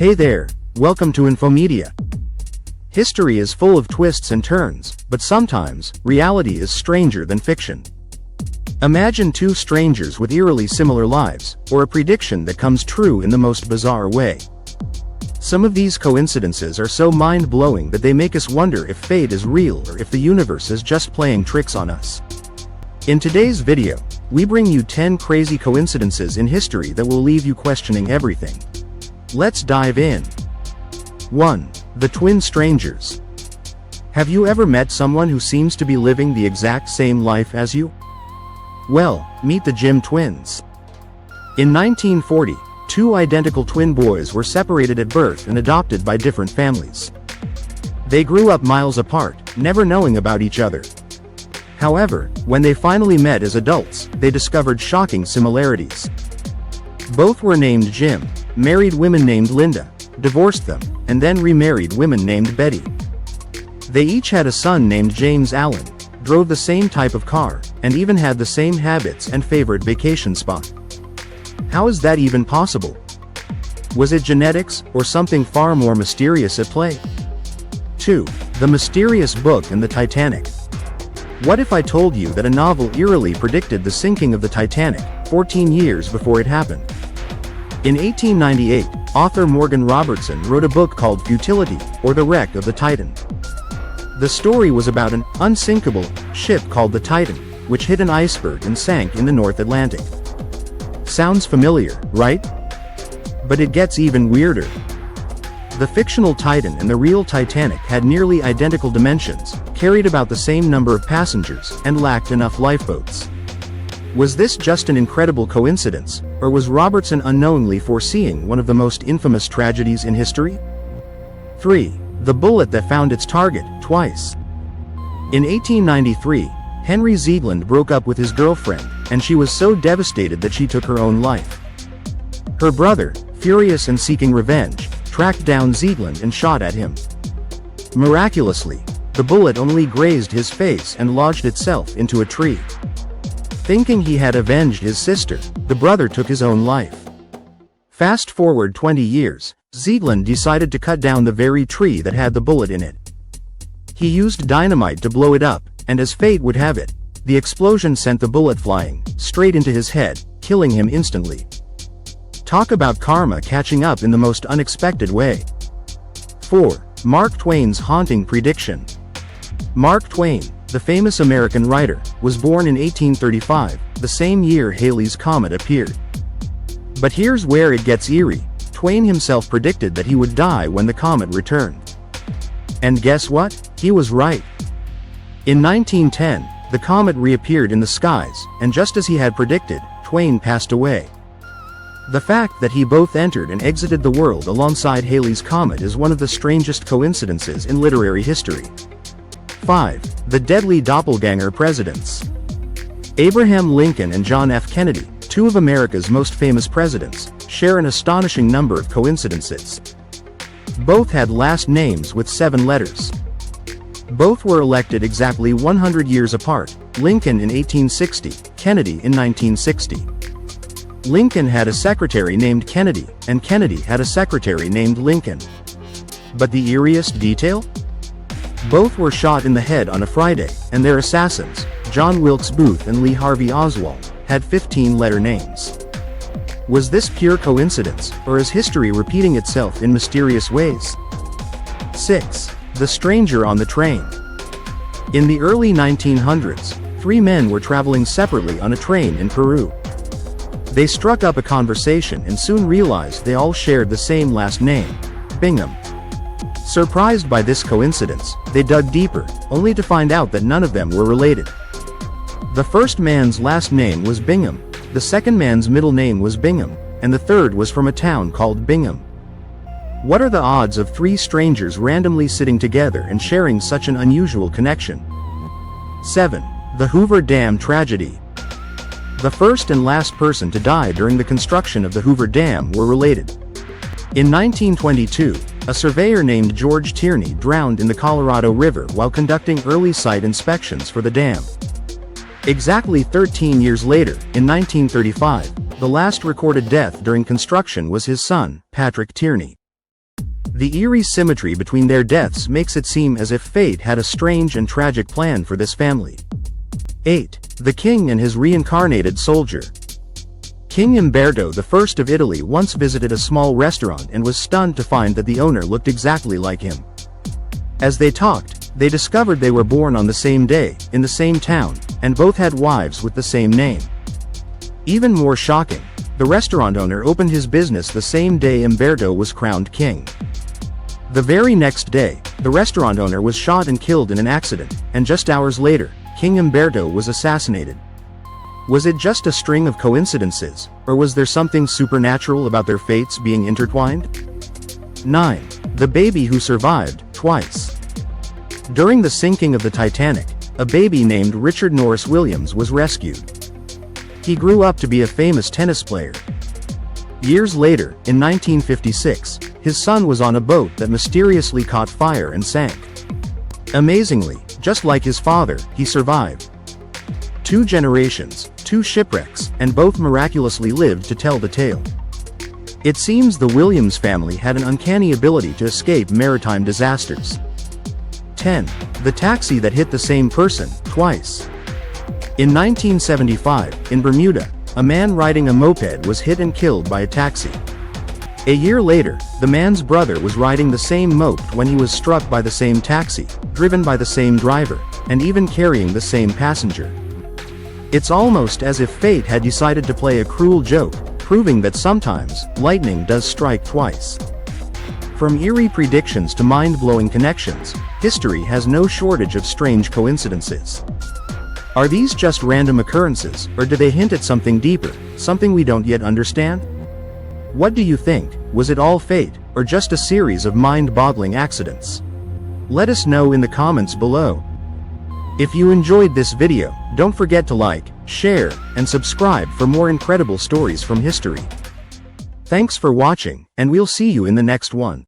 Hey there, welcome to InfoMedia. History is full of twists and turns, but sometimes, reality is stranger than fiction. Imagine two strangers with eerily similar lives, or a prediction that comes true in the most bizarre way. Some of these coincidences are so mind-blowing that they make us wonder if fate is real or if the universe is just playing tricks on us. In today's video, we bring you 10 crazy coincidences in history that will leave you questioning everything. Let's dive in. 1. The Twin Strangers. Have you ever met someone who seems to be living the exact same life as you? Well, meet the Jim twins. In 1940, two identical twin boys were separated at birth and adopted by different families. They grew up miles apart, never knowing about each other. However, when they finally met as adults, they discovered shocking similarities. Both were named Jim, married women named Linda, divorced them, and then remarried women named Betty. They each had a son named James Allen, drove the same type of car, and even had the same habits and favorite vacation spot. How is that even possible? Was it genetics, or something far more mysterious at play? 2. The Mysterious Book and the Titanic. What if I told you that a novel eerily predicted the sinking of the Titanic, 14 years before it happened? In 1898, author Morgan Robertson wrote a book called Futility, or The Wreck of the Titan. The story was about an unsinkable ship called the Titan, which hit an iceberg and sank in the North Atlantic. Sounds familiar, right? But it gets even weirder. The fictional Titan and the real Titanic had nearly identical dimensions, carried about the same number of passengers, and lacked enough lifeboats. Was this just an incredible coincidence, or was Robertson unknowingly foreseeing one of the most infamous tragedies in history? 3. The bullet that found its target, twice. In 1893, Henry Ziegland broke up with his girlfriend, and she was so devastated that she took her own life. Her brother, furious and seeking revenge, tracked down Ziegland and shot at him. Miraculously, the bullet only grazed his face and lodged itself into a tree. Thinking he had avenged his sister, the brother took his own life. Fast forward 20 years, Ziegland decided to cut down the very tree that had the bullet in it. He used dynamite to blow it up, and as fate would have it, the explosion sent the bullet flying straight into his head, killing him instantly. Talk about karma catching up in the most unexpected way. 4. Mark Twain's haunting prediction. Mark Twain, the famous American writer, was born in 1835, the same year Halley's Comet appeared. But here's where it gets eerie. Twain himself predicted that he would die when the comet returned. And guess what? He was right. In 1910, the comet reappeared in the skies, and just as he had predicted, Twain passed away. The fact that he both entered and exited the world alongside Halley's Comet is one of the strangest coincidences in literary history. 5. The Deadly Doppelganger Presidents. Abraham Lincoln and John F. Kennedy, two of America's most famous presidents, share an astonishing number of coincidences. Both had last names with 7 letters. Both were elected exactly 100 years apart, Lincoln in 1860, Kennedy in 1960. Lincoln had a secretary named Kennedy, and Kennedy had a secretary named Lincoln. But the eeriest detail? Both were shot in the head on a Friday, and their assassins, John Wilkes Booth and Lee Harvey Oswald, had 15-letter names. Was this pure coincidence, or is history repeating itself in mysterious ways? 6. The Stranger on the Train. In the early 1900s, 3 men were traveling separately on a train in Peru. They struck up a conversation and soon realized they all shared the same last name, Bingham. Surprised by this coincidence, they dug deeper, only to find out that none of them were related. The first man's last name was Bingham, the second man's middle name was Bingham, and the third was from a town called Bingham. What are the odds of 3 strangers randomly sitting together and sharing such an unusual connection? 7. The Hoover Dam Tragedy. The first and last person to die during the construction of the Hoover Dam were related. In 1922, a surveyor named George Tierney drowned in the Colorado River while conducting early site inspections for the dam. Exactly 13 years later, in 1935, the last recorded death during construction was his son, Patrick Tierney. The eerie symmetry between their deaths makes it seem as if fate had a strange and tragic plan for this family. 8. The King and his reincarnated soldier. King Umberto I of Italy once visited a small restaurant and was stunned to find that the owner looked exactly like him. As they talked, they discovered they were born on the same day, in the same town, and both had wives with the same name. Even more shocking, the restaurant owner opened his business the same day Umberto was crowned king. The very next day, the restaurant owner was shot and killed in an accident, and just hours later, King Umberto was assassinated. Was it just a string of coincidences, or was there something supernatural about their fates being intertwined? 9. The baby who survived, twice. During the sinking of the Titanic, a baby named Richard Norris Williams was rescued. He grew up to be a famous tennis player. Years later, in 1956, his son was on a boat that mysteriously caught fire and sank. Amazingly, just like his father, he survived. 2 generations, 2 shipwrecks, and both miraculously lived to tell the tale. It seems the Williams family had an uncanny ability to escape maritime disasters. 10. The taxi that hit the same person, twice. In 1975, in Bermuda, a man riding a moped was hit and killed by a taxi. A year later, the man's brother was riding the same moped when he was struck by the same taxi, driven by the same driver, and even carrying the same passenger. It's almost as if fate had decided to play a cruel joke, proving that sometimes, lightning does strike twice. From eerie predictions to mind-blowing connections, history has no shortage of strange coincidences. Are these just random occurrences, or do they hint at something deeper, something we don't yet understand? What do you think? Was it all fate, or just a series of mind-boggling accidents? Let us know in the comments below. If you enjoyed this video, don't forget to like, share, and subscribe for more incredible stories from history. Thanks for watching, and we'll see you in the next one.